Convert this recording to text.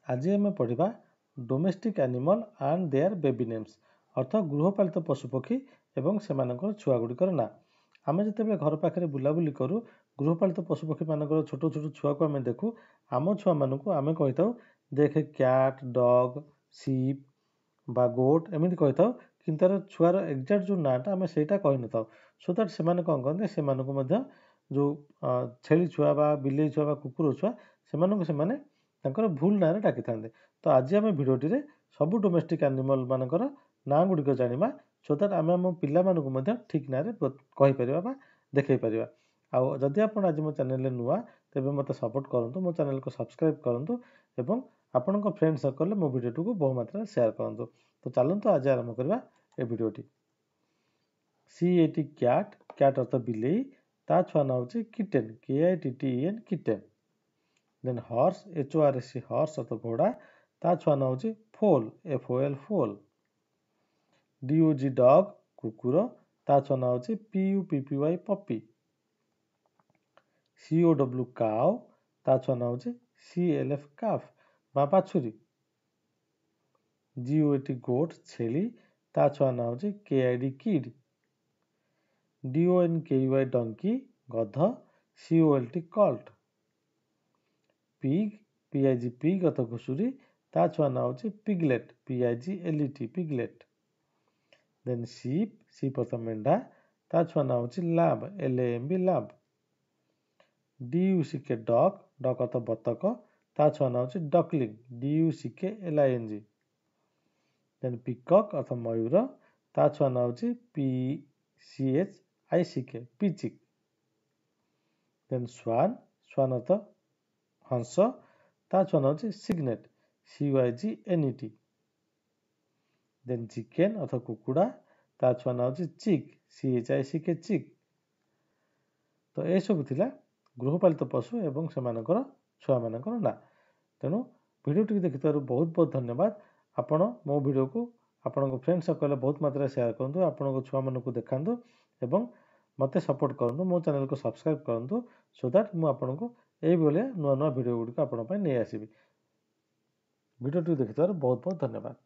आज आम पढ़ा domestic animal and their baby names अर्थ गृहपालित पशुपक्षी एवं से छुआ गुड़िकर ना आम जिते घर पाखे बुलाबुली करूँ गृहपालित पशुपक्षी मान छोट छोट छुआ को आम देखू आम छुआ मानक आम कही देखे क्याट डग सीप बा गोट एमती कही था कि तार छुआर एक्जाक्ट जो नाटा आम से कही न था सो दैट से कौन कहते से जो छेली छुआ बा बिले छुआ बा कुकुर छुआ से भूल ना डाकी था तो आज आम भिडटी सब डोमेस्टिक एनिमल मानकर ना गुड़िक जाना सो दैट आम आम पिला ठीक ना कहीपर देखई पार आदि आप आज मो चैनल नुआ तेज मत सपोर्ट करूँ मो चैनल को सब्सक्राइब करूँ एवं आपण फ्रेंड सर्कल मो भिडियो को बहु मात्रा शेयर करूँ तो चलते आज आरंभ करवा ए भिडियोटी CAT क्याट क्याट अर्थ बिलेई ता छुआ ना हो kitten KITTEN kitten then horse HORSE horse अर्थ घोड़ा ता छुआ ना हो फोल FOL फोल DOG डॉग कुकुर ता छुआ ना हो PUPPY पपी COW काउ ता छुआ ना हो CLF काफ बा बाछुरी GOAT गोट छेली ता छुआ ना हो KID kid DONKEY Dunki गध COLT cult pig PIG pig अर्थ घुषुरी ता छुआ ना हो piglet PIGLET piglet then sheep sheep अर्थ मेंढा ता छुआ ना हो lab LAMB lab DUCK duck duck अर्थ बतक ता छुआ ना हो डकलिंग DUCKLING देन पिकक अर्थ मयूर ता छुआ ना हो PCHICK पिचिक देन स्वान स्वान अर्थ हंस ता छुआ ना हो सिग्नेट CYGNET देन चिकेन अर्थ कुकुड़ा ता छुआ ना हो चिक CHICK चिक तो यह सब थिला गृहपालित पशु एवं से छुआ मानकर ना तेणु भिडियोटी देखिथारु बहुत बहुत धन्यवाद आपण मो भिडियो को आपण फ्रेंड सर्कल बहुत मात्रा शेयर करूँ आपण छुआ मानक देखा एवं मत सपोर्ट करूँ मो चैनल को सब्सक्राइब करूँ सो दैट मुझे ये नुआ नुआ भिडियो गुड़िक नहीं आसबि भिडियोटी देखिथारु बहुत बहुत धन्यवाद।